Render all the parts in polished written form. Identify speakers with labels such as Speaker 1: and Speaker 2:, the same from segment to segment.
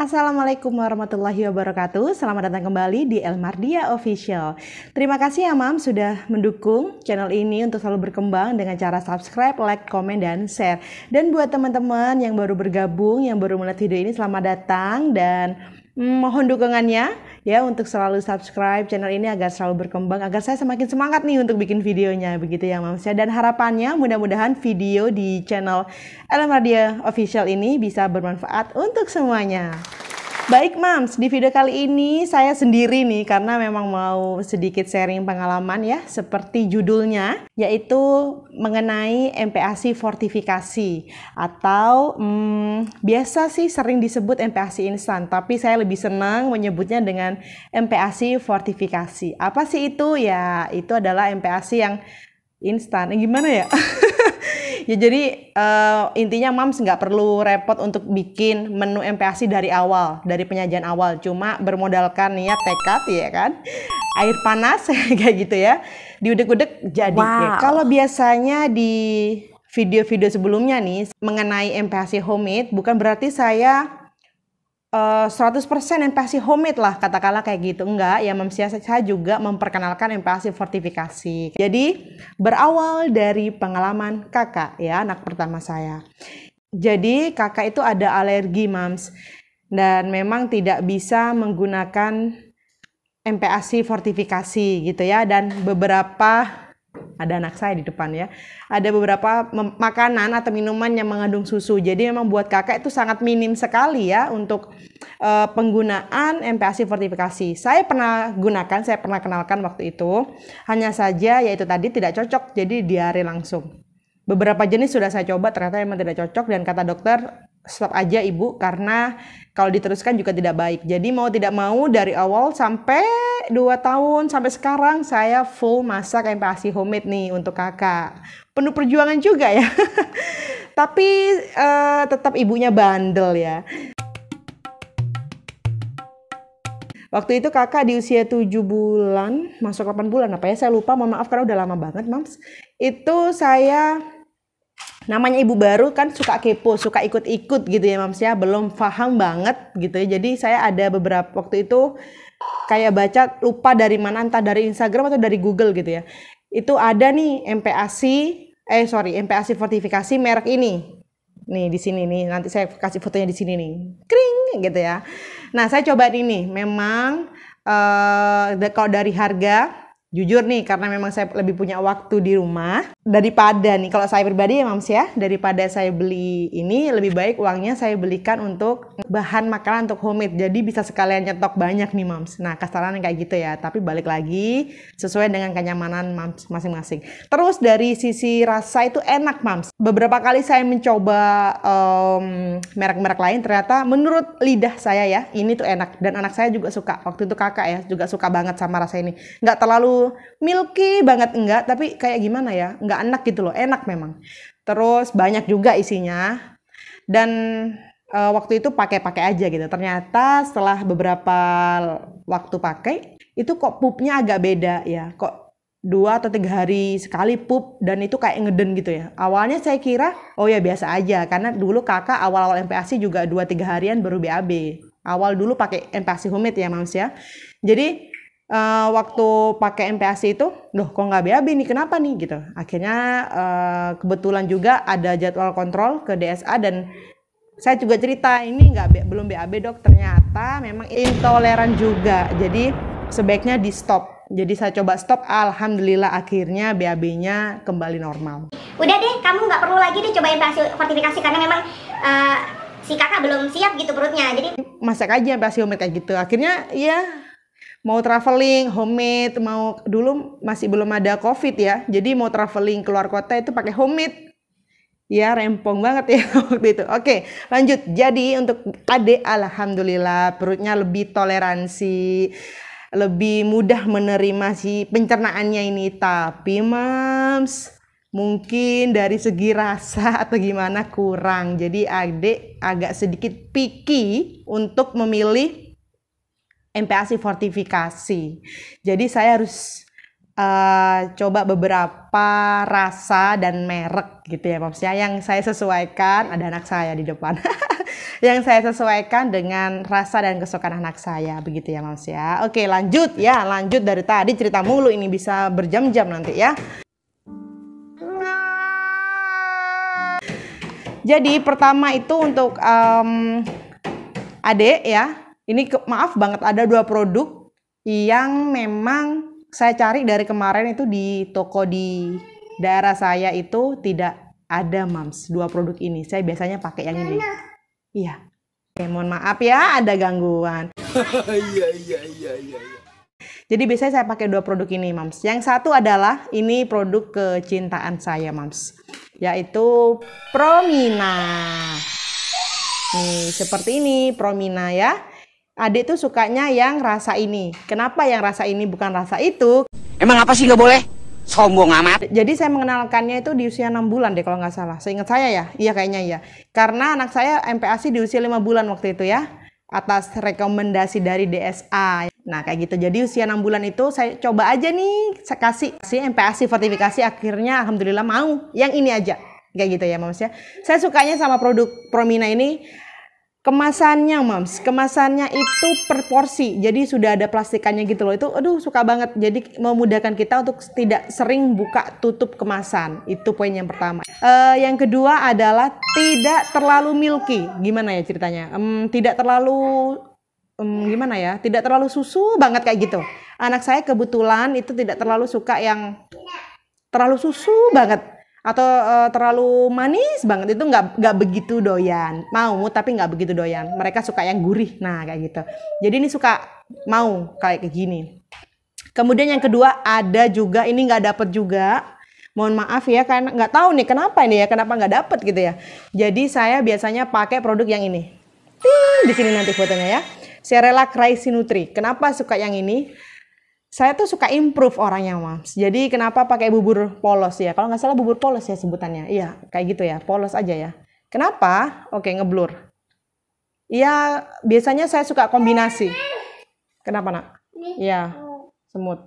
Speaker 1: Assalamualaikum warahmatullahi wabarakatuh. Selamat datang kembali di Elmardia Official. Terima kasih ya Mam sudah mendukung channel ini untuk selalu berkembang dengan cara subscribe, like, komen, dan share. Dan buat teman-teman yang baru bergabung, yang baru melihat video ini, selamat datang dan mohon dukungannya ya untuk selalu subscribe channel ini agar selalu berkembang, agar saya semakin semangat nih untuk bikin videonya, begitu ya Mams ya. Dan harapannya mudah-mudahan video di channel Elmardia Official ini bisa bermanfaat untuk semuanya. Baik Mams, di video kali ini saya sendiri nih karena memang mau sedikit sharing pengalaman ya, seperti judulnya, yaitu mengenai MPASI fortifikasi atau biasa sih sering disebut MPASI instan, tapi saya lebih senang menyebutnya dengan MPASI fortifikasi. Apa sih itu? Ya, itu adalah MPASI yang instan. Gimana ya? Ya jadi intinya Mams nggak perlu repot untuk bikin menu MPASI dari awal, dari penyajian awal. Cuma bermodalkan niat, tekad ya kan, air panas kayak gitu ya, diudek-udek jadi.
Speaker 2: Wow.
Speaker 1: Ya, kalau biasanya di video-video sebelumnya nih mengenai MPASI homemade, bukan berarti saya 100% MPASI homemade lah, katakanlah kayak gitu. Enggak, ya Mams ya, saya juga memperkenalkan MPASI fortifikasi. Jadi berawal dari pengalaman kakak ya, anak pertama saya. Jadi kakak itu ada alergi Mams, dan memang tidak bisa menggunakan MPASI fortifikasi gitu ya. Dan beberapa, ada anak saya di depan ya, ada beberapa makanan atau minuman yang mengandung susu. Jadi memang buat kakak itu sangat minim sekali ya untuk penggunaan MPASI fortifikasi. Saya pernah gunakan, saya pernah kenalkan waktu itu. Hanya saja yaitu tadi tidak cocok, jadi diare langsung. Beberapa jenis sudah saya coba, ternyata memang tidak cocok, dan kata dokter stop aja ibu, karena kalau diteruskan juga tidak baik. Jadi mau tidak mau dari awal sampai 2 tahun sampai sekarang saya full masak MPASI homemade nih untuk kakak. Penuh perjuangan juga ya. Tapi tetap ibunya bandel ya. Waktu itu kakak di usia 7 bulan, masuk 8 bulan apa ya, saya lupa, mohon maaf karena udah lama banget Mams. Itu saya, namanya ibu baru kan suka kepo, suka ikut-ikut gitu ya Mams ya, belum paham banget gitu ya. Jadi saya ada beberapa waktu itu kayak baca, lupa dari mana, entah dari Instagram atau dari Google gitu ya. Itu ada nih MPASI fortifikasi merek ini. Nih di sini nih, nanti saya kasih fotonya di sini nih. Kring gitu ya. Nah, saya coba ini, memang kalau dari harga, jujur nih, karena memang saya lebih punya waktu di rumah, daripada nih, kalau saya pribadi ya Mams ya, daripada saya beli ini, lebih baik uangnya saya belikan untuk bahan makanan untuk homemade. Jadi bisa sekalian nyetok banyak nih Mams. Nah, kasarannya kayak gitu ya, tapi balik lagi sesuai dengan kenyamanan Mams masing-masing. Terus dari sisi rasa itu enak Mams. Beberapa kali saya mencoba merek-merek lain, ternyata menurut lidah saya ya, ini tuh enak, dan anak saya juga suka. Waktu itu kakak ya, juga suka banget sama rasa ini. Nggak terlalu milky banget, enggak, tapi kayak gimana ya, nggak enak gitu loh, enak memang. Terus banyak juga isinya, dan waktu itu pakai aja gitu. Ternyata setelah beberapa waktu pakai, itu kok pupnya agak beda ya, kok 2 atau 3 hari sekali pup, dan itu kayak ngeden gitu ya. Awalnya saya kira oh ya biasa aja, karena dulu kakak awal-awal MPASI juga 2-3 harian baru BAB. Awal dulu pakai MPASI homemade ya Mams ya. Jadi waktu pakai MPASI itu, loh kok nggak BAB nih, kenapa nih gitu. Akhirnya kebetulan juga ada jadwal kontrol ke DSA, dan saya juga cerita ini belum BAB dok, ternyata memang intoleran juga, jadi sebaiknya di stop. Jadi saya coba stop, alhamdulillah akhirnya BAB-nya kembali normal.
Speaker 2: Udah deh, kamu nggak perlu lagi deh cobain MPASI fortifikasi, karena memang si kakak belum siap gitu perutnya. Jadi
Speaker 1: masak aja MPASI homemade kayak gitu. Akhirnya ya mau traveling homemade, mau dulu masih belum ada COVID ya, jadi mau traveling keluar kota itu pakai homemade. Ya rempong banget ya waktu itu. Oke, lanjut. Jadi untuk adik, alhamdulillah perutnya lebih toleransi, lebih mudah menerima si pencernaannya ini. Tapi Mams, mungkin dari segi rasa atau gimana kurang. Jadi adik agak sedikit picky untuk memilih MPASI fortifikasi. Jadi saya harus coba beberapa rasa dan merek gitu ya Mams ya, yang saya sesuaikan. Ada anak saya di depan. yang saya sesuaikan dengan rasa dan kesukaan anak saya, begitu ya Mams ya. Oke, lanjut ya, lanjut dari tadi cerita mulu ini bisa berjam-jam nanti ya. Jadi pertama itu untuk adek ya, ini maaf banget ada 2 produk yang memang saya cari dari kemarin itu di toko di daerah saya itu tidak ada Mams, 2 produk ini. Saya biasanya pakai yang ini. Iya. Oke, mohon maaf ya ada gangguan. Iya. Jadi biasanya saya pakai 2 produk ini Mams. Yang satu adalah ini produk kecintaan saya Mams, yaitu Promina. Nih seperti ini Promina ya. Adik tuh sukanya yang rasa ini. Kenapa yang rasa ini bukan rasa itu?
Speaker 3: Emang apa sih nggak boleh? Sombong amat.
Speaker 1: Jadi saya mengenalkannya itu di usia 6 bulan deh kalau nggak salah. Seingat saya ya. Iya kayaknya iya. Karena anak saya MPASI di usia 5 bulan waktu itu ya. Atas rekomendasi dari DSA. Nah kayak gitu. Jadi usia 6 bulan itu saya coba aja nih. Saya kasih MPASI fortifikasi. Akhirnya alhamdulillah mau. Yang ini aja. Kayak gitu ya Mams ya. Saya sukanya sama produk Promina ini. Kemasannya Mams, kemasannya itu per porsi, jadi sudah ada plastikannya gitu loh. Itu aduh suka banget, jadi memudahkan kita untuk tidak sering buka tutup kemasan. Itu poin yang pertama. Yang kedua adalah tidak terlalu milky. Gimana ya ceritanya? Tidak terlalu gimana ya? Tidak terlalu susu banget kayak gitu. Anak saya kebetulan itu tidak terlalu suka yang terlalu susu banget. Atau terlalu manis banget, itu nggak begitu doyan. Mau tapi nggak begitu doyan. Mereka suka yang gurih, nah kayak gitu. Jadi ini suka mau kayak gini. Kemudian yang kedua ada juga ini nggak dapet juga. Mohon maaf ya karena nggak tahu nih kenapa ini ya, kenapa nggak dapet gitu ya. Jadi saya biasanya pakai produk yang ini. Di sini nanti fotonya ya. Cerelac Rice Nutri. Kenapa suka yang ini? Saya tuh suka improve orangnya Mams. Jadi kenapa pakai bubur polos ya? Kalau nggak salah bubur polos ya sebutannya. Iya kayak gitu ya, polos aja ya. Kenapa? Oke ngeblur. Iya biasanya saya suka kombinasi. Kenapa nak? Iya semut.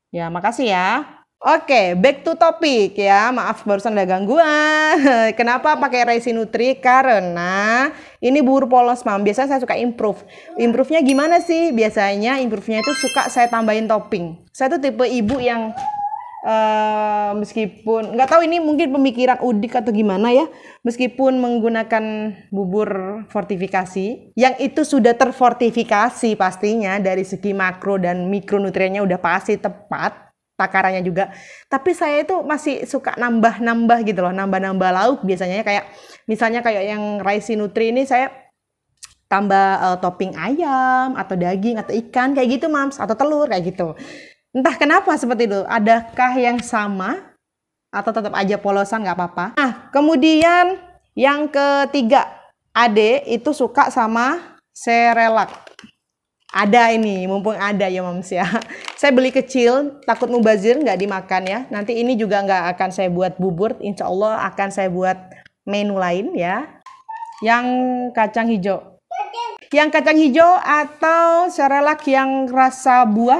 Speaker 1: Ya makasih ya. Oke, back to topic ya. Maaf barusan ada gangguan. Kenapa pakai Rice Nutri? Karena ini bubur polos, Mam. Biasanya saya suka improve. Improve-nya gimana sih? Biasanya improve-nya itu suka saya tambahin topping. Saya tuh tipe ibu yang meskipun nggak tahu ini mungkin pemikiran udik atau gimana ya. Meskipun menggunakan bubur fortifikasi yang itu sudah terfortifikasi pastinya dari segi makro dan mikronutriennya udah pasti tepat. Takarannya juga, tapi saya itu masih suka nambah-nambah gitu loh, nambah-nambah lauk biasanya kayak misalnya kayak yang Rice Nutri ini saya tambah topping ayam atau daging atau ikan kayak gitu Mams, atau telur kayak gitu. Entah kenapa seperti itu, adakah yang sama atau tetap aja polosan nggak apa-apa. Nah kemudian yang ketiga, Ade itu suka sama Cerelac. Ada ini, mumpung ada ya Mams ya. Saya beli kecil, takut mubazir, nggak dimakan ya. Nanti ini juga nggak akan saya buat bubur, insya Allah akan saya buat menu lain ya. Yang kacang hijau. Yang kacang hijau atau Cerelac yang rasa buah.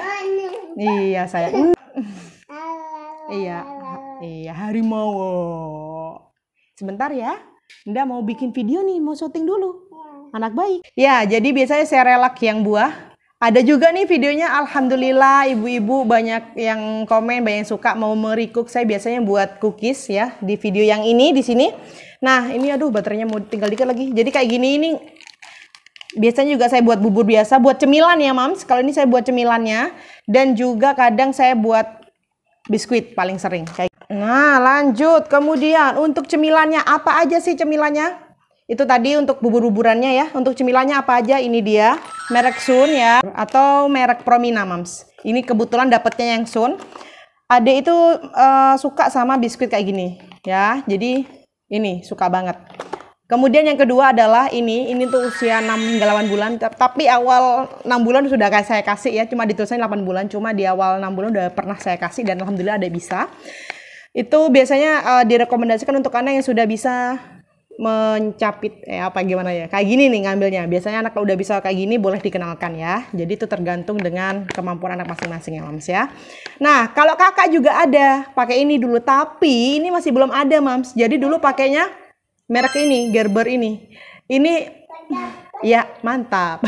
Speaker 1: Iya saya. Iya harimau. Sebentar ya. Nda mau bikin video nih, mau syuting dulu. Anak baik. Ya, jadi biasanya Cerelac yang buah. Ada juga nih videonya, alhamdulillah ibu-ibu banyak yang komen, banyak yang suka mau merecook. Saya biasanya buat cookies ya di video yang ini di sini. Nah, ini aduh baterainya mau tinggal dikit lagi. Jadi kayak gini ini biasanya juga saya buat bubur biasa, buat cemilan ya, Mams. Kalau ini saya buat cemilannya dan juga kadang saya buat biskuit paling sering. Nah, lanjut. Kemudian untuk cemilannya apa aja sih cemilannya? Itu tadi untuk bubur-buburannya ya. Untuk cemilannya apa aja? Ini dia. Merek Sun ya. Atau merek Promina Mams. Ini kebetulan dapetnya yang Sun. Ade itu suka sama biskuit kayak gini. Ya. Jadi ini suka banget. Kemudian yang kedua adalah ini. Ini tuh usia 6 hingga 8 bulan. Tapi awal 6 bulan sudah saya kasih ya. Cuma ditulisnya 8 bulan. Cuma di awal 6 bulan udah pernah saya kasih. Dan alhamdulillah ada bisa. Itu biasanya direkomendasikan untuk anak yang sudah bisa mencapit apa gimana ya, kayak gini nih ngambilnya. Biasanya anak kalau udah bisa kayak gini boleh dikenalkan ya. Jadi itu tergantung dengan kemampuan anak masing-masing ya Mams ya. Nah kalau kakak juga ada pakai ini dulu, tapi ini masih belum ada Mams. Jadi dulu pakainya merek ini, Gerber ini. Ini Iya, mantap.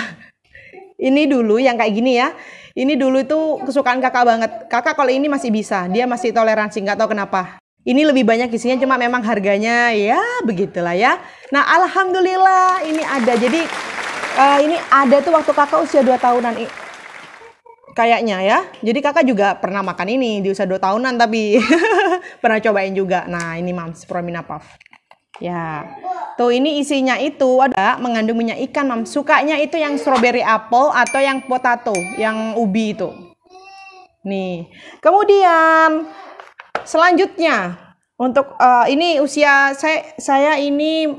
Speaker 1: Ini dulu yang kayak gini ya. Ini dulu itu kesukaan kakak banget. Kakak kalau ini masih bisa, dia masih toleransi, nggak tahu kenapa. Ini lebih banyak isinya, cuma memang harganya ya begitulah ya. Nah, alhamdulillah ini ada. Jadi ini ada tuh waktu kakak usia 2 tahunan kayaknya ya. Jadi kakak juga pernah makan ini di usia 2 tahunan tapi pernah cobain juga. Nah, ini Mams Promina Puff. Ya, tuh ini isinya itu ada mengandung minyak ikan, Mam. Sukanya itu yang strawberry apple atau yang potato, yang ubi itu. Nih, kemudian selanjutnya untuk ini usia saya ini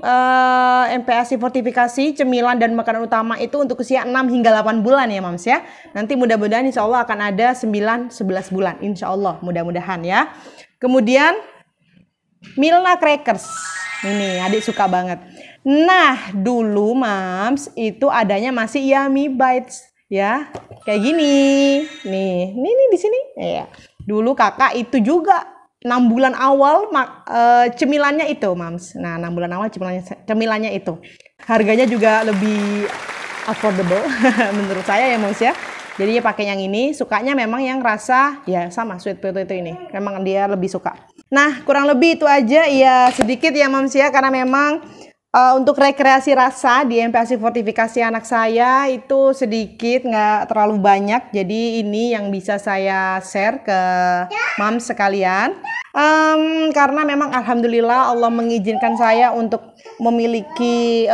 Speaker 1: MPASI fortifikasi cemilan dan makanan utama itu untuk usia 6 hingga 8 bulan ya, Mams ya. Nanti mudah-mudahan insya Allah akan ada 9-11 bulan, insya Allah mudah-mudahan ya. Kemudian Milna Crackers. Ini adik suka banget. Nah, dulu Mams itu adanya masih Yummy Bites ya. Kayak gini. Nih di sini. Ya. Dulu kakak itu juga 6 bulan awal cemilannya itu, Mams. Nah, 6 bulan awal cemilannya itu. Harganya juga lebih affordable menurut saya ya, Mams ya. Jadi dia pakai yang ini, sukanya memang yang rasa ya sama sweet potato ini. Memang dia lebih suka. Nah, kurang lebih itu aja ya, sedikit ya Mams ya, karena memang untuk rekreasi rasa di MPASI fortifikasi anak saya itu sedikit, nggak terlalu banyak. Jadi ini yang bisa saya share ke Mams sekalian. Karena memang alhamdulillah Allah mengizinkan saya untuk memiliki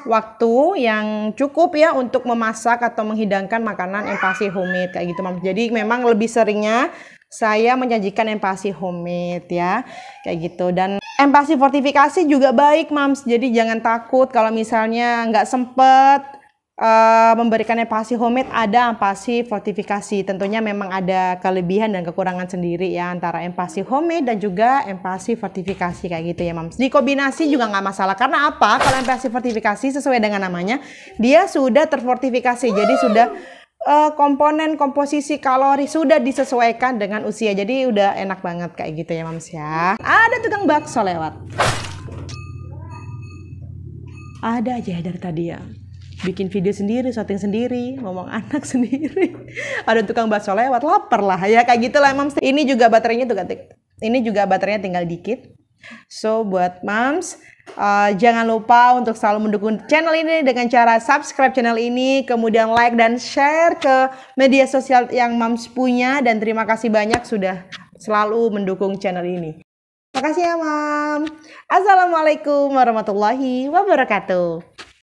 Speaker 1: waktu yang cukup ya untuk memasak atau menghidangkan makanan MPASI homemade kayak gitu, Mams. Jadi memang lebih seringnya saya menyajikan MPASI homemade ya, kayak gitu. Dan MPASI fortifikasi juga baik, Mams. Jadi jangan takut kalau misalnya nggak sempet memberikan MPASI homemade, ada MPASI fortifikasi. Tentunya memang ada kelebihan dan kekurangan sendiri ya antara MPASI homemade dan juga MPASI fortifikasi kayak gitu ya, Mams. Dikombinasi juga nggak masalah. Karena apa? Kalau MPASI fortifikasi sesuai dengan namanya, dia sudah terfortifikasi. Jadi sudah komponen komposisi kalori sudah disesuaikan dengan usia, jadi udah enak banget kayak gitu ya, Mams ya. Ada tukang bakso lewat, ada aja dari tadi ya, bikin video sendiri, syuting sendiri, ngomong anak sendiri. Ada tukang bakso lewat, lapar lah ya, kayak gitulah Mams. Ini juga baterainya tuh ini juga baterainya tinggal dikit. So buat Mams, jangan lupa untuk selalu mendukung channel ini dengan cara subscribe channel ini, kemudian like dan share ke media sosial yang Mams punya, dan terima kasih banyak sudah selalu mendukung channel ini. Terima kasih ya, Mam. Assalamualaikum warahmatullahi wabarakatuh.